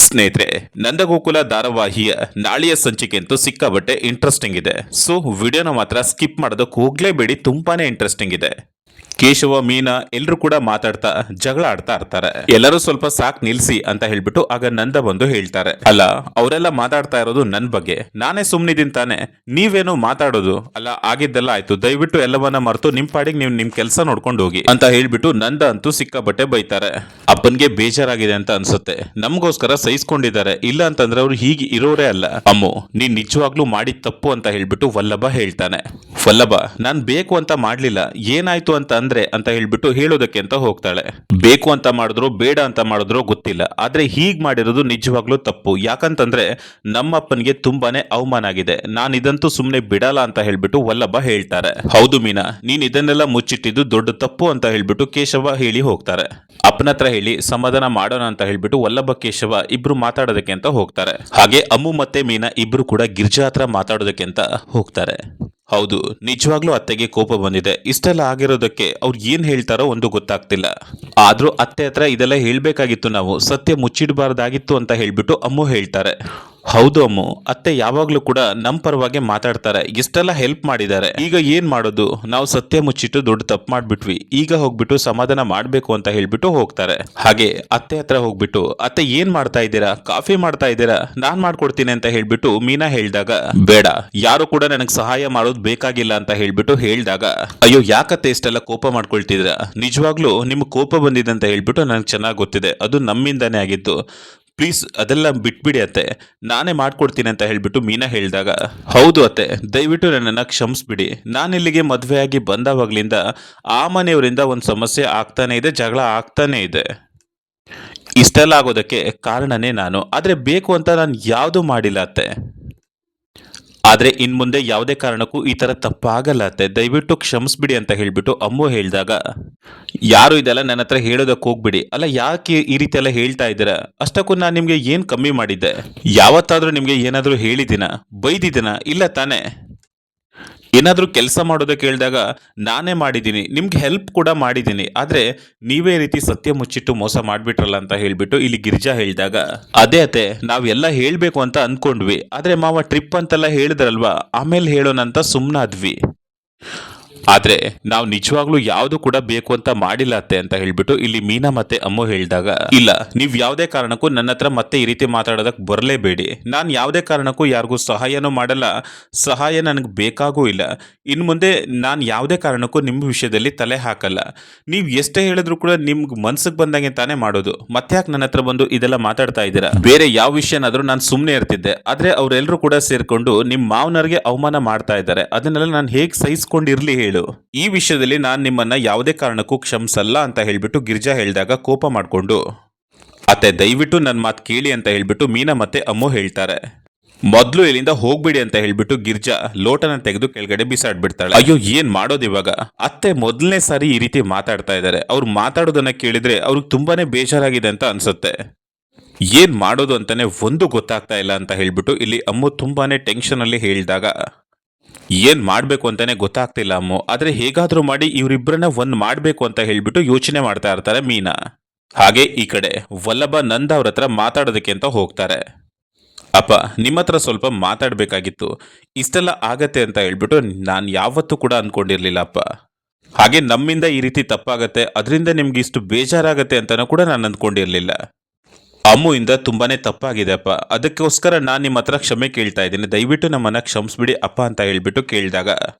ಸ್ನೇಹಿತರೆ, ನಂದಗೋಕುಲ ಧಾರಾವಾಹಿಯ ನಾಳೆಯ ಸಂಚಿಕೆ ಅಂತೂ ಸಿಕ್ಕಾಬಟ್ಟೆ ಇಂಟ್ರೆಸ್ಟಿಂಗ್ ಇದೆ. ಸೊ ವಿಡಿಯೋನ ಮಾತ್ರ ಸ್ಕಿಪ್ ಮಾಡೋದಕ್ಕೆ ಹೋಗ್ಲೇಬೇಡಿ, ತುಂಬಾನೇ ಇಂಟ್ರೆಸ್ಟಿಂಗ್ ಇದೆ. ಕೇಶವ, ಮೀನಾ ಎಲ್ಲರೂ ಕೂಡ ಮಾತಾಡ್ತಾ ಜಗಳ ಆಡ್ತಾ ಇರ್ತಾರೆ. ಎಲ್ಲರೂ ಸ್ವಲ್ಪ ಸಾಕ್ ನಿಲ್ಸಿ ಅಂತ ಹೇಳ್ಬಿಟ್ಟು ಆಗ ನಂದ ಬಂದು ಹೇಳ್ತಾರೆ, ಅಲ್ಲ ಅವರೆಲ್ಲ ಮಾತಾಡ್ತಾ ಇರೋದು ನನ್ ಬಗ್ಗೆ, ನಾನೇ ಸುಮ್ನಿದ್ದೀನಿ ತಾನೆ, ನೀವೇನು ಮಾತಾಡೋದು ಅಲ್ಲ, ಆಗಿದ್ದೆಲ್ಲ ಆಯ್ತು, ದಯವಿಟ್ಟು ಎಲ್ಲವನ್ನ ಮರೆತು ನಿಮ್ ಪಾಡಿಗೆ ನೀವು ನಿಮ್ ಕೆಲಸ ನೋಡ್ಕೊಂಡು ಹೋಗಿ ಅಂತ ಹೇಳ್ಬಿಟ್ಟು ನಂದ ಅಂತೂ ಸಿಕ್ಕಾಬಟ್ಟೆ ಬೈತಾರೆ. ಅಪ್ಪನ್ಗೆ ಬೇಜಾರಾಗಿದೆ ಅಂತ ಅನ್ಸುತ್ತೆ, ನಮಗೋಸ್ಕರ ಸಹಿಸ್ಕೊಂಡಿದ್ದಾರೆ, ಇಲ್ಲ ಅಂತಂದ್ರೆ ಅವ್ರು ಹೀಗೆ ಇರೋರೇ ಅಲ್ಲ. ಅಮ್ಮು, ನೀನ್ ನಿಜವಾಗ್ಲೂ ಮಾಡಿದ ತಪ್ಪು ಅಂತ ಹೇಳ್ಬಿಟ್ಟು ವಲ್ಲಭ ಹೇಳ್ತಾನೆ. ವಲ್ಲಭ, ನಾನ್ ಬೇಕು ಅಂತ ಮಾಡ್ಲಿಲ್ಲ, ಏನಾಯ್ತು ಅಂತ ಹೇಳ್ಬಿಟ್ಟು ಹೇಳೋದಕ್ಕೆ ಅಂತ ಹೋಗ್ತಾಳೆ. ಬೇಕು ಅಂತ ಮಾಡಿದ್ರು ಬೇಡ ಅಂತ ಮಾಡಿದ್ರು ಗೊತ್ತಿಲ್ಲ, ಆದ್ರೆ ಹೀಗ್ ಮಾಡಿರೋದು ನಿಜವಾಗ್ಲೂ ತಪ್ಪು. ಯಾಕಂತಂದ್ರೆ ನಮ್ಮಪ್ಪನಿಗೆ ತುಂಬಾನೇ ಅವಮಾನ ಆಗಿದೆ, ನಾನು ಇದಂತೂ ಸುಮ್ನೆ ಬಿಡಲ್ಲ ಅಂತ ಹೇಳ್ಬಿಟ್ಟು ವಲ್ಲಭ ಹೇಳ್ತಾರೆ. ಹೌದು ಮೀನಾ, ನೀನ್ ಇದನ್ನೆಲ್ಲ ಮುಚ್ಚಿಟ್ಟಿದ್ದು ದೊಡ್ಡ ತಪ್ಪು ಅಂತ ಹೇಳ್ಬಿಟ್ಟು ಕೇಶವ ಹೇಳಿ ಹೋಗ್ತಾರೆ. ಅಪ್ಪನ ಹತ್ರ ಹೇಳಿ ಸಮಾಧಾನ ಮಾಡೋಣ ಅಂತ ಹೇಳ್ಬಿಟ್ಟು ವಲ್ಲಭ ಕೇಶವ ಇಬ್ರು ಮಾತಾಡೋದಕ್ಕೆ ಅಂತ ಹೋಗ್ತಾರೆ. ಹಾಗೆ ಅಮ್ಮು ಮತ್ತೆ ಮೀನಾ ಇಬ್ರು ಕೂಡ ಗಿರ್ಜಾ ಹತ್ರ ಮಾತಾಡೋದಕ್ಕೆ ಅಂತ ಹೋಗ್ತಾರೆ. ಹೌದು, ನಿಜವಾಗ್ಲೂ ಅತ್ತೆಗೆ ಕೋಪ ಬಂದಿದೆ. ಇಷ್ಟೆಲ್ಲ ಆಗಿರೋದಕ್ಕೆ ಅವ್ರು ಏನ್ ಹೇಳ್ತಾರೋ ಒಂದು ಗೊತ್ತಾಗ್ತಿಲ್ಲ. ಆದ್ರೂ ಅತ್ತೆ ಹತ್ರ ಇದೆಲ್ಲ ಹೇಳ್ಬೇಕಾಗಿತ್ತು, ನಾವು ಸತ್ಯ ಮುಚ್ಚಿಡಬಾರ್ದಾಗಿತ್ತು ಅಂತ ಹೇಳ್ಬಿಟ್ಟು ಅಮ್ಮು ಹೇಳ್ತಾರೆ. ಹೌದು ಅಮ್ಮು, ಅತ್ತೆ ಯಾವಾಗ್ಲೂ ಕೂಡ ನಮ್ ಪರವಾಗಿ ಮಾತಾಡ್ತಾರೆ, ಇಷ್ಟೆಲ್ಲ ಹೆಲ್ಪ್ ಮಾಡಿದ್ದಾರೆ. ಈಗ ಏನ್ ಮಾಡೋದು, ನಾವು ಸತ್ಯ ಮುಚ್ಚಿಟ್ಟು ದೊಡ್ಡ ತಪ್ಪು ಮಾಡ್ಬಿಟ್ವಿ, ಈಗ ಹೋಗ್ಬಿಟ್ಟು ಸಮಾಧಾನ ಮಾಡ್ಬೇಕು ಅಂತ ಹೇಳ್ಬಿಟ್ಟು ಹೋಗ್ತಾರೆ. ಹಾಗೆ ಅತ್ತೆ ಹತ್ರ ಹೋಗ್ಬಿಟ್ಟು, ಅತ್ತೆ ಏನ್ ಮಾಡ್ತಾ ಇದ್ದೀರಾ, ಕಾಫಿ ಮಾಡ್ತಾ ಇದ್ದೀರಾ, ನಾನ್ ಮಾಡ್ಕೊಡ್ತೀನಿ ಅಂತ ಹೇಳ್ಬಿಟ್ಟು ಮೀನಾ ಹೇಳ್ದಾಗ, ಬೇಡ, ಯಾರು ಕೂಡ ನನಗ್ ಸಹಾಯ ಮಾಡೋದು ಬೇಕಾಗಿಲ್ಲ ಅಂತ ಹೇಳ್ಬಿಟ್ಟು ಹೇಳ್ದಾಗ, ಅಯ್ಯೋ ಯಾಕತ್ತೆ ಇಷ್ಟೆಲ್ಲ ಕೋಪ ಮಾಡ್ಕೊಳ್ತಿದ್ರ, ನಿಜವಾಗ್ಲೂ ನಿಮ್ ಕೋಪ ಬಂದಿದೆ ಅಂತ ಹೇಳ್ಬಿಟ್ಟು ನನಗೆ ಚೆನ್ನಾಗಿ ಗೊತ್ತಿದೆ, ಅದು ನಮ್ಮಿಂದಾನೇ ಆಗಿದ್ದು, ಪ್ಲೀಸ್ ಅದೆಲ್ಲ ಬಿಟ್ಬಿಡಿ ಅತ್ತೆ, ನಾನೇ ಮಾಡ್ಕೊಡ್ತೀನಿ ಅಂತ ಹೇಳ್ಬಿಟ್ಟು ಮೀನಾ ಹೇಳಿದಾಗ, ಹೌದು ಅತ್ತೆ, ದಯವಿಟ್ಟು ನನ್ನನ್ನು ಕ್ಷಮಿಸ್ಬಿಡಿ, ನಾನಿಲ್ಲಿಗೆ ಮದುವೆಯಾಗಿ ಬಂದವಾಗ್ಲಿಂದ ಆ ಮನೆಯವರಿಂದ ಒಂದು ಸಮಸ್ಯೆ ಆಗ್ತಾನೆ ಇದೆ, ಜಗಳ ಆಗ್ತಾನೆ ಇದೆ. ಇಷ್ಟೆಲ್ಲ ಆಗೋದಕ್ಕೆ ಕಾರಣನೇ ನಾನು, ಆದ್ರೆ ಬೇಕು ಅಂತ ನಾನು ಯಾವುದು ಮಾಡಿಲ್ಲ ಅತ್ತೆ. ಆದ್ರೆ ಇನ್ ಮುಂದೆ ಯಾವುದೇ ಕಾರಣಕ್ಕೂ ಈ ತರ ತಪ್ಪಾಗಲ್ಲ ಅತ್ತೆ, ದಯವಿಟ್ಟು ಕ್ಷಮಿಸ್ಬಿಡಿ ಅಂತ ಹೇಳ್ಬಿಟ್ಟು ಅಮ್ಮು ಹೇಳಿದಾಗ, ಯಾರು ಇದೆಲ್ಲ ನನ್ನ ಹತ್ರ ಹೇಳೋದಕ್ಕೆ ಹೋಗ್ಬಿಡಿ, ಅಲ್ಲ ಯಾಕೆ ಈ ರೀತಿ ಎಲ್ಲ ಹೇಳ್ತಾ ಇದ್ದೀರಾ, ಅಷ್ಟಕ್ಕೂ ನಾನು ನಿಮ್ಗೆ ಏನ್ ಕಮ್ಮಿ ಮಾಡಿದ್ದೆ, ಯಾವತ್ತಾದ್ರೂ ನಿಮ್ಗೆ ಏನಾದ್ರೂ ಹೇಳಿದಿನ, ಬೈದಿದ್ದೀನ, ಇಲ್ಲ ತಾನೇ, ಏನಾದ್ರೂ ಕೆಲಸ ಮಾಡೋದಕ್ಕೆ ಹೇಳಿದಾಗ ನಾನೇ ಮಾಡಿದ್ದೀನಿ, ನಿಮ್ಗೆ ಹೆಲ್ಪ್ ಕೂಡ ಮಾಡಿದ್ದೀನಿ, ಆದ್ರೆ ನೀವೇ ರೀತಿ ಸತ್ಯ ಮುಚ್ಚಿಟ್ಟು ಮೋಸ ಮಾಡ್ಬಿಟ್ರಲ್ಲ ಅಂತ ಹೇಳ್ಬಿಟ್ಟು ಇಲ್ಲಿ ಗಿರಿಜಾ ಹೇಳಿದಾಗ, ಅದೇ ಅತ್ತೆ ನಾವೆಲ್ಲ ಹೇಳ್ಬೇಕು ಅಂತ ಅಂದ್ಕೊಂಡ್ವಿ, ಆದ್ರೆ ಮಾವ ಟ್ರಿಪ್ ಅಂತೆಲ್ಲ ಹೇಳಿದ್ರಲ್ವಾ, ಆಮೇಲೆ ಹೇಳೋಣ ಅಂತ ಸುಮ್ಮನಾದ್ವಿ, ಆದ್ರೆ ನಾವು ನಿಜವಾಗ್ಲೂ ಯಾವುದು ಕೂಡ ಬೇಕು ಅಂತ ಮಾಡಿಲ್ಲ ಅತ್ತೆ ಅಂತ ಹೇಳ್ಬಿಟ್ಟು ಇಲ್ಲಿ ಮೀನಾ ಮತ್ತೆ ಅಮ್ಮು ಹೇಳಿದಾಗ, ಇಲ್ಲ ನೀವ್ ಯಾವುದೇ ಕಾರಣಕ್ಕೂ ನನ್ನ ಹತ್ರ ಮತ್ತೆ ಈ ರೀತಿ ಮಾತಾಡೋದಕ್ಕೆ ಬರಲೇಬೇಡಿ, ನಾನು ಯಾವುದೇ ಕಾರಣಕ್ಕೂ ಯಾರಿಗೂ ಸಹಾಯನೂ ಮಾಡಲ್ಲ, ಸಹಾಯ ನನಗೆ ಬೇಕಾಗೂ ಇಲ್ಲ, ಇನ್ ಮುಂದೆ ನಾನು ಯಾವುದೇ ಕಾರಣಕ್ಕೂ ನಿಮ್ಮ ವಿಷಯದಲ್ಲಿ ತಲೆ ಹಾಕಲ್ಲ, ನೀವು ಎಷ್ಟೇ ಹೇಳಿದ್ರು ಕೂಡ ನಿಮ್ಗೆ ಮನ್ಸಿಗೆ ಬಂದಂಗೆ ತಾನೇ ಮಾಡೋದು, ಮತ್ತೆ ಯಾಕೆ ನನ್ನ ಹತ್ರ ಬಂದು ಇದೆಲ್ಲ ಮಾತಾಡ್ತಾ ಇದ್ದೀರಾ, ಬೇರೆ ಯಾವ ವಿಷಯನಾದ್ರೂ ನಾನು ಸುಮ್ಮನೆ ಇರ್ತಿದ್ದೆ, ಆದ್ರೆ ಅವರೆಲ್ಲರೂ ಕೂಡ ಸೇರ್ಕೊಂಡು ನಿಮ್ಮ ಮಾವನವ್ರಿಗೆ ಅವಮಾನ ಮಾಡ್ತಾ ಇದ್ದಾರೆ, ಅದನ್ನೆಲ್ಲ ನಾನು ಹೇಗೆ ಸಹಿಸ್ಕೊಂಡಿರ್ಲಿ ಹೇಳು, ಈ ವಿಷಯದಲ್ಲಿ ನಾನು ನಿಮ್ಮನ್ನ ಯಾವುದೇ ಕಾರಣಕ್ಕೂ ಕ್ಷಮಿಸಲ್ಲ ಅಂತ ಹೇಳ್ಬಿಟ್ಟು ಗಿರ್ಜಾ ಹೇಳಿದಾಗ ಕೋಪ ಮಾಡ್ಕೊಂಡು, ಅತ್ತೆ ದಯವಿಟ್ಟು ನನ್ನ ಮಾತು ಕೇಳಿ ಅಂತ ಹೇಳ್ಬಿಟ್ಟು ಮೀನಾ ಮತ್ತೆ ಅಮ್ಮು ಹೇಳ್ತಾರೆ. ಮೊದ್ಲು ಇಲ್ಲಿಂದ ಹೋಗ್ಬಿಡಿ ಅಂತ ಹೇಳ್ಬಿಟ್ಟು ಗಿರ್ಜಾ ಲೋಟನ ತೆಗೆದು ಕೆಳಗಡೆ ಬಿಸಾಡ್ಬಿಡ್ತಾಳೆ. ಅಯ್ಯೋ ಏನ್ ಮಾಡೋದು ಇವಾಗ, ಅತ್ತೆ ಮೊದಲನೇ ಸಾರಿ ಈ ರೀತಿ ಮಾತಾಡ್ತಾ ಇದ್ದಾರೆ, ಅವ್ರು ಮಾತಾಡೋದನ್ನ ಕೇಳಿದ್ರೆ ಅವ್ರಿಗೆ ತುಂಬಾನೇ ಬೇಜಾರಾಗಿದೆ ಅಂತ ಅನ್ಸುತ್ತೆ, ಏನ್ ಮಾಡೋದು ಅಂತಾನೆ ಒಂದು ಗೊತ್ತಾಗ್ತಾ ಇಲ್ಲ ಅಂತ ಹೇಳ್ಬಿಟ್ಟು ಇಲ್ಲಿ ಅಮ್ಮು ತುಂಬಾನೇ ಟೆನ್ಷನ್ ಅಲ್ಲಿ ಹೇಳಿದಾಗ, ಏನ್ ಮಾಡ್ಬೇಕು ಅಂತಾನೆ ಗೊತ್ತಾಗ್ತಿಲ್ಲ ಅಮ್ಮು, ಆದ್ರೆ ಹೇಗಾದ್ರೂ ಮಾಡಿ ಇವರಿಬ್ಬರನ್ನ ಒಂದ್ ಮಾಡ್ಬೇಕು ಅಂತ ಹೇಳ್ಬಿಟ್ಟು ಯೋಚನೆ ಮಾಡ್ತಾ ಇರ್ತಾರೆ ಮೀನಾ. ಹಾಗೆ ಈ ಕಡೆ ವಲ್ಲಭ ನಂದ ಅವ್ರ ಹತ್ರ ಮಾತಾಡೋದಕ್ಕೆ ಅಂತ ಹೋಗ್ತಾರೆ. ಅಪ್ಪ ನಿಮ್ಮ ಹತ್ರ ಸ್ವಲ್ಪ ಮಾತಾಡ್ಬೇಕಾಗಿತ್ತು, ಇಷ್ಟೆಲ್ಲ ಆಗತ್ತೆ ಅಂತ ಹೇಳ್ಬಿಟ್ಟು ನಾನು ಯಾವತ್ತೂ ಕೂಡ ಅನ್ಕೊಂಡಿರ್ಲಿಲ್ಲ ಅಪ್ಪ, ಹಾಗೆ ನಮ್ಮಿಂದ ಈ ರೀತಿ ತಪ್ಪಾಗತ್ತೆ, ಅದರಿಂದ ನಿಮ್ಗೆ ಇಷ್ಟು ಬೇಜಾರಾಗತ್ತೆ ಅಂತಾನೂ ಕೂಡ ನಾನು ಅಂದ್ಕೊಂಡಿರ್ಲಿಲ್ಲ, ಅಮ್ಮುಯಿಂದ ತುಂಬಾನೇ ತಪ್ಪಾಗಿದೆ ಅಪ್ಪ, ಅದಕ್ಕೋಸ್ಕರ ನಾನು ನಿಮ್ಮ ಹತ್ರ ಕ್ಷಮೆ ಕೇಳ್ತಾ ಇದ್ದೀನಿ, ದಯವಿಟ್ಟು ನಮ್ಮನ್ನ ಕ್ಷಮಿಸ್ಬಿಡಿ ಅಪ್ಪ ಅಂತ ಹೇಳ್ಬಿಟ್ಟು ಕೇಳಿದಾಗ,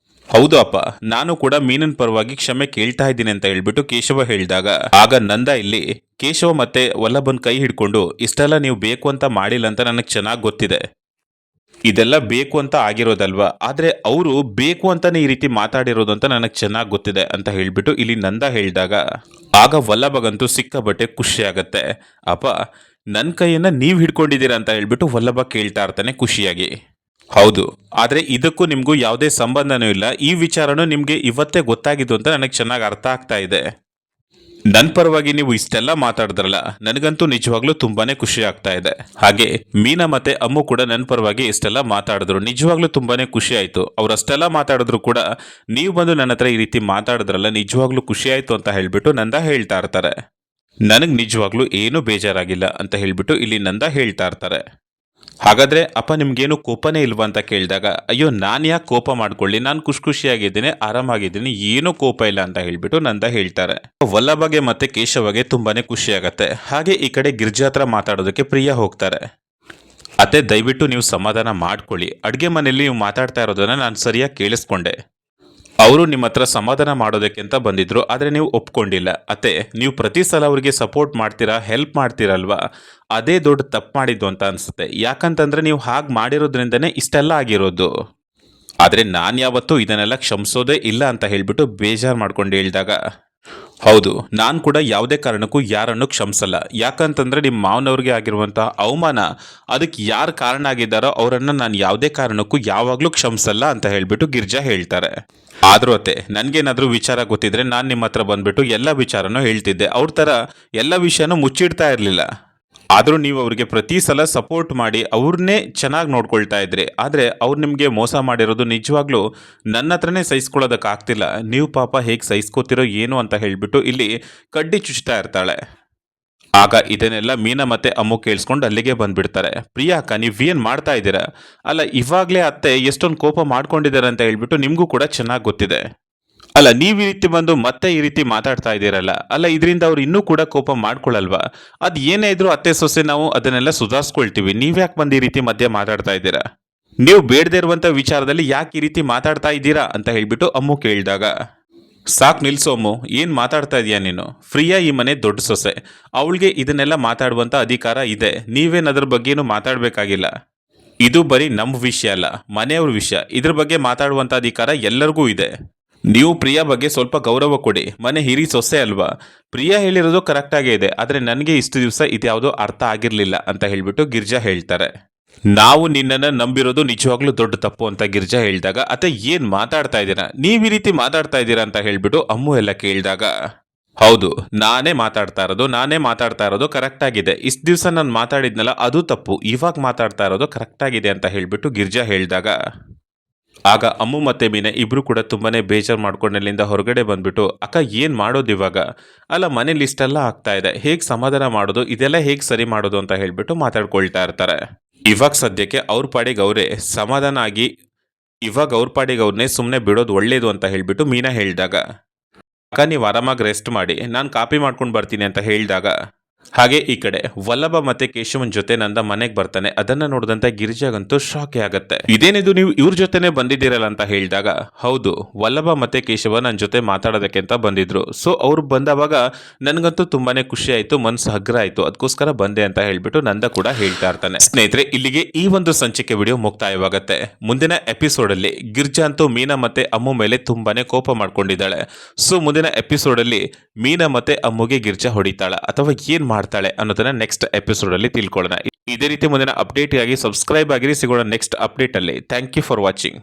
ಹೌದು ಅಪ್ಪ ನಾನು ಕೂಡ ಮೀನನ್ ಪರವಾಗಿ ಕ್ಷಮೆ ಕೇಳ್ತಾ ಇದ್ದೀನಿ ಅಂತ ಹೇಳ್ಬಿಟ್ಟು ಕೇಶವ ಹೇಳಿದಾಗ, ಆಗ ನಂದ ಇಲ್ಲಿ ಕೇಶವ ಮತ್ತೆ ವಲ್ಲಭನ್ ಕೈ ಹಿಡ್ಕೊಂಡು, ಇಷ್ಟೆಲ್ಲ ನೀವು ಬೇಕು ಅಂತ ಮಾಡಿಲ್ಲ ಅಂತ ನನಗೆ ಚೆನ್ನಾಗಿ ಗೊತ್ತಿದೆ, ಇದೆಲ್ಲ ಬೇಕು ಅಂತ ಆಗಿರೋದಲ್ವಾ, ಆದ್ರೆ ಅವರು ಬೇಕು ಅಂತಾನೆ ಈ ರೀತಿ ಮಾತಾಡಿರೋದು ಅಂತ ನನಗೆ ಚೆನ್ನಾಗಿ ಗೊತ್ತಿದೆ ಅಂತ ಹೇಳ್ಬಿಟ್ಟು ಇಲ್ಲಿ ನಂದ ಹೇಳಿದಾಗ, ಆಗ ವಲ್ಲಭಗಂತೂ ಸಿಕ್ಕಾಬಟ್ಟೆ ಖುಷಿ ಆಗತ್ತೆ, ಅಪ್ಪ ನನ್ನ ಕೈಯನ್ನ ನೀವು ಹಿಡ್ಕೊಂಡಿದ್ದೀರಾ ಅಂತ ಹೇಳ್ಬಿಟ್ಟು ವಲ್ಲಭ ಕೇಳ್ತಾ ಇರ್ತಾನೆ ಖುಷಿಯಾಗಿ. ಹೌದು, ಆದ್ರೆ ಇದಕ್ಕೂ ನಿಮ್ಗೂ ಯಾವುದೇ ಸಂಬಂಧನೂ ಇಲ್ಲ, ಈ ವಿಚಾರನೂ ನಿಮ್ಗೆ ಇವತ್ತೇ ಗೊತ್ತಾಗಿದ್ದು ಅಂತ ನನಗೆ ಚೆನ್ನಾಗಿ ಅರ್ಥ ಆಗ್ತಾ ಇದೆ, ನನ್ನ ಪರವಾಗಿ ನೀವು ಇಷ್ಟೆಲ್ಲ ಮಾತಾಡಿದ್ರಲ್ಲ, ನನಗಂತೂ ನಿಜವಾಗ್ಲೂ ತುಂಬಾನೇ ಖುಷಿ ಆಗ್ತಾ ಇದೆ. ಹಾಗೆ ಮೀನಾ ಮತ್ತೆ ಅಮ್ಮು ಕೂಡ ನನ್ನ ಪರವಾಗಿ ಇಷ್ಟೆಲ್ಲ ಮಾತಾಡಿದ್ರು, ನಿಜವಾಗ್ಲೂ ತುಂಬಾನೇ ಖುಷಿ ಆಯ್ತು, ಅವ್ರಷ್ಟೆಲ್ಲ ಮಾತಾಡಿದ್ರು ಕೂಡ ನೀವು ಬಂದು ನನ್ನ ಹತ್ರ ಈ ರೀತಿ ಮಾತಾಡಿದ್ರಲ್ಲ, ನಿಜವಾಗ್ಲೂ ಖುಷಿ ಆಯ್ತು ಅಂತ ಹೇಳ್ಬಿಟ್ಟು ನಂದ ಹೇಳ್ತಾ ಇರ್ತಾರೆ. ನನಗೆ ನಿಜವಾಗ್ಲೂ ಏನೂ ಬೇಜಾರಾಗಿಲ್ಲ ಅಂತ ಹೇಳ್ಬಿಟ್ಟು ಇಲ್ಲಿ ನಂದ ಹೇಳ್ತಾ ಇರ್ತಾರೆ. ಹಾಗಾದ್ರೆ ಅಪ್ಪ ನಿಮ್ಗೇನು ಕೋಪನೇ ಇಲ್ವಾ ಅಂತ ಕೇಳಿದಾಗ, ಅಯ್ಯೋ ನಾನು ಯಾಕೆ ಕೋಪ ಮಾಡ್ಕೊಳ್ಳಿ, ನಾನು ಖುಷಿಯಾಗಿದ್ದೀನಿ, ಆರಾಮಾಗಿದ್ದೀನಿ, ಏನೂ ಕೋಪ ಇಲ್ಲ ಅಂತ ಹೇಳ್ಬಿಟ್ಟು ನಂದ ಹೇಳ್ತಾರೆ. ವಲ್ಲಭಗೆ ಮತ್ತೆ ಕೇಶವಗೆ ತುಂಬಾನೇ ಖುಷಿಯಾಗತ್ತೆ. ಹಾಗೆ ಈ ಕಡೆ ಗಿರ್ಜಾ ಹತ್ರ ಮಾತಾಡೋದಕ್ಕೆ ಪ್ರಿಯಾ ಹೋಗ್ತಾರೆ. ಅತ್ತೆ ದಯವಿಟ್ಟು ನೀವು ಸಮಾಧಾನ ಮಾಡ್ಕೊಳ್ಳಿ, ಅಡುಗೆ ಮನೆಯಲ್ಲಿ ನೀವು ಮಾತಾಡ್ತಾ ಇರೋದನ್ನ ನಾನು ಸರಿಯಾಗಿ ಕೇಳಿಸ್ಕೊಂಡೆ. ಅವರು ನಿಮ್ಮ ಹತ್ರ ಸಮಾಧಾನ ಮಾಡೋದಕ್ಕೆ ಅಂತ ಬಂದಿದ್ರು, ಆದರೆ ನೀವು ಒಪ್ಕೊಂಡಿಲ್ಲ. ಅತ್ತೆ ನೀವು ಪ್ರತಿ ಸಲ ಅವರಿಗೆ ಸಪೋರ್ಟ್ ಮಾಡ್ತೀರಾ, ಹೆಲ್ಪ್ ಮಾಡ್ತೀರಲ್ವಾ, ಅದೇ ದೊಡ್ಡ ತಪ್ಪು ಮಾಡಿದ್ದು ಅಂತ ಅನಿಸುತ್ತೆ. ಯಾಕಂತಂದ್ರೆ ನೀವು ಹಾಗೆ ಮಾಡಿರೋದ್ರಿಂದನೇ ಇಷ್ಟೆಲ್ಲ ಆಗಿರೋದು. ಆದರೆ ನಾನು ಯಾವತ್ತೂ ಇದನ್ನೆಲ್ಲ ಕ್ಷಮಿಸೋದೇ ಇಲ್ಲ ಅಂತ ಹೇಳ್ಬಿಟ್ಟು ಬೇಜಾರು ಮಾಡ್ಕೊಂಡು ಹೇಳಿದಾಗ, ಹೌದು ನಾನು ಕೂಡ ಯಾವುದೇ ಕಾರಣಕ್ಕೂ ಯಾರನ್ನು ಕ್ಷಮಿಸಲ್ಲ. ಯಾಕಂತಂದ್ರೆ ನಿಮ್ಮ ಮಾವನವ್ರಿಗೆ ಆಗಿರುವಂಥ ಅವಮಾನ, ಅದಕ್ಕೆ ಯಾರು ಕಾರಣ ಆಗಿದ್ದಾರೋ ಅವರನ್ನು ನಾನು ಯಾವುದೇ ಕಾರಣಕ್ಕೂ ಯಾವಾಗಲೂ ಕ್ಷಮಿಸಲ್ಲ ಅಂತ ಹೇಳ್ಬಿಟ್ಟು ಗಿರ್ಜಾ ಹೇಳ್ತಾರೆ. ಆದ್ರೂ ಅತ್ತೆ ನನಗೇನಾದರೂ ವಿಚಾರ ಗೊತ್ತಿದ್ರೆ ನಾನು ನಿಮ್ಮ ಹತ್ರ ಬಂದ್ಬಿಟ್ಟು ಎಲ್ಲ ವಿಚಾರನೂ ಹೇಳ್ತಿದ್ದೆ. ಅವ್ರ ಥರ ಎಲ್ಲ ವಿಷಯನೂ ಮುಚ್ಚಿಡ್ತಾ ಇರಲಿಲ್ಲ. ಆದರೂ ನೀವು ಅವ್ರಿಗೆ ಪ್ರತಿ ಸಲ ಸಪೋರ್ಟ್ ಮಾಡಿ ಅವ್ರನ್ನೇ ಚೆನ್ನಾಗಿ ನೋಡ್ಕೊಳ್ತಾ ಇದ್ರಿ. ಆದರೆ ಅವ್ರು ನಿಮಗೆ ಮೋಸ ಮಾಡಿರೋದು ನಿಜವಾಗ್ಲೂ ನನ್ನ ಹತ್ರನೇ ಸಹಿಸ್ಕೊಳ್ಳೋದಕ್ಕಾಗ್ತಿಲ್ಲ. ನೀವು ಪಾಪ ಹೇಗೆ ಸಹಿಸ್ಕೋತಿರೋ ಏನು ಅಂತ ಹೇಳಿಬಿಟ್ಟು ಇಲ್ಲಿ ಕಡ್ಡಿ ಚುಚ್ತಾ ಇರ್ತಾಳೆ. ಆಗ ಇದನ್ನೆಲ್ಲ ಮೀನಾ ಮತ್ತೆ ಅಮ್ಮು ಕೇಳಿಸ್ಕೊಂಡು ಅಲ್ಲಿಗೆ ಬಂದ್ಬಿಡ್ತಾರೆ. ಪ್ರಿಯಾ ಅಕ್ಕ ನೀವೇನು ಮಾಡ್ತಾ ಇದ್ದೀರಾ? ಅಲ್ಲ ಇವಾಗಲೇ ಅತ್ತೆ ಎಷ್ಟೊಂದು ಕೋಪ ಮಾಡ್ಕೊಂಡಿದ್ದಾರೆ ಅಂತ ಹೇಳ್ಬಿಟ್ಟು ನಿಮಗೂ ಕೂಡ ಚೆನ್ನಾಗಿ ಗೊತ್ತಿದೆ. ಅಲ್ಲ ನೀವು ಈ ರೀತಿ ಬಂದು ಮತ್ತೆ ಈ ರೀತಿ ಮಾತಾಡ್ತಾ ಇದ್ದೀರಲ್ಲ, ಅಲ್ಲ ಇದರಿಂದ ಅವ್ರು ಇನ್ನೂ ಕೂಡ ಕೋಪ ಮಾಡ್ಕೊಳ್ಳಲ್ವಾ? ಅದು ಏನೇ ಇದ್ರೂ ಅತ್ತೆ ಸೊಸೆ ನಾವು ಅದನ್ನೆಲ್ಲ ಸುಧಾರಿಸ್ಕೊಳ್ತೀವಿ. ನೀವ್ಯಾಕೆ ಬಂದು ಈ ರೀತಿ ಮಧ್ಯೆ ಮಾತಾಡ್ತಾ ಇದ್ದೀರಾ? ನೀವು ಬೇಡದೇ ಇರುವಂಥ ವಿಚಾರದಲ್ಲಿ ಯಾಕೆ ಈ ರೀತಿ ಮಾತಾಡ್ತಾ ಇದ್ದೀರಾ ಅಂತ ಹೇಳ್ಬಿಟ್ಟು ಅಮ್ಮು ಕೇಳಿದಾಗ, ಸಾಕು ನಿಲ್ಸು ಅಮ್ಮು, ಏನು ಮಾತಾಡ್ತಾ ಇದೀಯ ನೀನು? ಫ್ರೀಯಾ ಈ ಮನೆ ದೊಡ್ಡ ಸೊಸೆ, ಅವಳಿಗೆ ಇದನ್ನೆಲ್ಲ ಮಾತಾಡುವಂಥ ಅಧಿಕಾರ ಇದೆ. ನೀವೇನು ಅದ್ರ ಬಗ್ಗೆನೂ ಮಾತಾಡಬೇಕಾಗಿಲ್ಲ. ಇದು ಬರೀ ನಮ್ಮ ವಿಷಯ ಅಲ್ಲ, ಮನೆಯವ್ರ ವಿಷಯ. ಇದ್ರ ಬಗ್ಗೆ ಮಾತಾಡುವಂಥ ಅಧಿಕಾರ ಎಲ್ಲರಿಗೂ ಇದೆ. ನೀವು ಪ್ರಿಯಾ ಬಗ್ಗೆ ಸ್ವಲ್ಪ ಗೌರವ ಕೊಡಿ. ಮನೆ ಹಿರಿ ಸೊಸೆ ಅಲ್ವಾ? ಪ್ರಿಯಾ ಹೇಳಿರೋದು ಕರೆಕ್ಟಾಗೇ ಇದೆ, ಆದರೆ ನನಗೆ ಇಷ್ಟು ದಿವಸ ಇದ್ಯಾವುದೋ ಅರ್ಥ ಆಗಿರಲಿಲ್ಲ ಅಂತ ಹೇಳ್ಬಿಟ್ಟು ಗಿರ್ಜಾ ಹೇಳ್ತಾರೆ. ನಾವು ನಿನ್ನನ್ನು ನಂಬಿರೋದು ನಿಜವಾಗ್ಲೂ ದೊಡ್ಡ ತಪ್ಪು ಅಂತ ಗಿರ್ಜಾ ಹೇಳಿದಾಗ, ಅತ್ತೆ ಏನು ಮಾತಾಡ್ತಾ ಇದ್ದೀರಾ? ನೀವು ಈ ರೀತಿ ಮಾತಾಡ್ತಾ ಇದ್ದೀರಾ ಅಂತ ಹೇಳ್ಬಿಟ್ಟು ಅಮ್ಮು ಎಲ್ಲ ಕೇಳಿದಾಗ, ಹೌದು ನಾನೇ ಮಾತಾಡ್ತಾ ಇರೋದು ಕರೆಕ್ಟಾಗಿದೆ. ಇಷ್ಟು ದಿವಸ ನಾನು ಮಾತಾಡಿದ್ನಲ್ಲ ಅದು ತಪ್ಪು, ಇವಾಗ ಮಾತಾಡ್ತಾ ಇರೋದು ಕರೆಕ್ಟಾಗಿದೆ ಅಂತ ಹೇಳ್ಬಿಟ್ಟು ಗಿರ್ಜಾ ಹೇಳಿದಾಗ, ಆಗ ಅಮ್ಮು ಮತ್ತೆ ಮೀನಾ ಇಬ್ರು ಕೂಡ ತುಂಬಾನೇ ಬೇಜಾರು ಮಾಡ್ಕೊಂಡು ಅಲ್ಲಿಂದ ಹೊರಗಡೆ ಬಂದ್ಬಿಟ್ಟು, ಅಕ್ಕ ಏನು ಮಾಡೋದು ಇವಾಗ? ಅಲ್ಲ ಮನೇಲಿ ಇಷ್ಟೆಲ್ಲ ಆಗ್ತಾ ಇದೆ, ಹೇಗೆ ಸಮಾಧಾನ ಮಾಡೋದು, ಇದೆಲ್ಲ ಹೇಗೆ ಸರಿ ಮಾಡೋದು ಅಂತ ಹೇಳ್ಬಿಟ್ಟು ಮಾತಾಡ್ಕೊಳ್ತಾ ಇರ್ತಾರೆ. ಇವಾಗ ಸದ್ಯಕ್ಕೆ ಅವ್ರ ಪಾಡಿಗೆ ಅವರೇ ಸಮಾಧಾನ ಆಗಿ ಇವಾಗ ಅವ್ರ ಪಾಡಿಗೆ ಅವ್ರನ್ನೇ ಸುಮ್ಮನೆ ಬಿಡೋದು ಒಳ್ಳೇದು ಅಂತ ಹೇಳ್ಬಿಟ್ಟು ಮೀನಾ ಹೇಳಿದಾಗ, ಅಕ್ಕ ನೀವು ಆರಾಮಾಗಿ ರೆಸ್ಟ್ ಮಾಡಿ, ನಾನು ಕಾಪಿ ಮಾಡ್ಕೊಂಡು ಬರ್ತೀನಿ ಅಂತ ಹೇಳಿದಾಗ, ಹಾಗೆ ಈ ಕಡೆ ವಲ್ಲಭ ಮತ್ತೆ ಕೇಶವನ್ ಜೊತೆ ನಂದ ಮನೆಗೆ ಬರ್ತಾನೆ. ಅದನ್ನ ನೋಡಿದಂತ ಗಿರಿಜಾಗಂತೂ ಶಾಕೆ ಆಗತ್ತೆ. ಇದೇನಿದು ನೀವು ಇವ್ರ ಜೊತೆನೆ ಬಂದಿದ್ದೀರಲ್ಲ ಅಂತ ಹೇಳಿದಾಗ, ಹೌದು ವಲ್ಲಭ ಮತ್ತೆ ಕೇಶವ ನನ್ನ ಜೊತೆ ಮಾತಾಡೋದಕ್ಕೆ ಅಂತ ಬಂದಿದ್ರು. ಸೊ ಅವ್ರು ಬಂದವಾಗ ನನಗಂತೂ ತುಂಬಾನೇ ಖುಷಿ ಆಯ್ತು, ಮನಸ್ಸು ಹಗ್ರ ಆಯ್ತು, ಅದಕ್ಕೋಸ್ಕರ ಬಂದೆ ಅಂತ ಹೇಳ್ಬಿಟ್ಟು ನಂದ ಕೂಡ ಹೇಳ್ತಾ ಇರ್ತಾನೆ. ಸ್ನೇಹಿತರೆ ಇಲ್ಲಿಗೆ ಈ ಒಂದು ಸಂಚಿಕೆ ವಿಡಿಯೋ ಮುಕ್ತಾಯವಾಗತ್ತೆ. ಮುಂದಿನ ಎಪಿಸೋಡ್ ಅಲ್ಲಿ ಗಿರ್ಜಾ ಅಂತೂ ಮೀನಾ ಮತ್ತೆ ಅಮ್ಮು ಮೇಲೆ ತುಂಬಾನೇ ಕೋಪ ಮಾಡ್ಕೊಂಡಿದ್ದಾಳೆ. ಸೊ ಮುಂದಿನ ಎಪಿಸೋಡ್ ಅಲ್ಲಿ ಮೀನಾ ಮತ್ತೆ ಅಮ್ಮುಗೆ ಗಿರ್ಜಾ ಹೊಡಿತಾಳ ಅಥವಾ ಏನ್ ಮಾಡ್ತಾಳೆ ಅನ್ನೋದನ್ನ ನೆಕ್ಸ್ಟ್ ಎಪಿಸೋಡ್ ಅಲ್ಲಿ ತಿಳ್ಕೊಳ್ಳೋಣ. ಇದೇ ರೀತಿ ಮುಂದಿನ ಅಪ್ಡೇಟ್ ಆಗಿ ಸಬ್ಸ್ಕ್ರೈಬ್ ಆಗಿರಿ. ಸಿಗೋಣ ನೆಕ್ಸ್ಟ್ ಅಪ್ಡೇಟ್ ಅಲ್ಲಿ. Thank you for watching.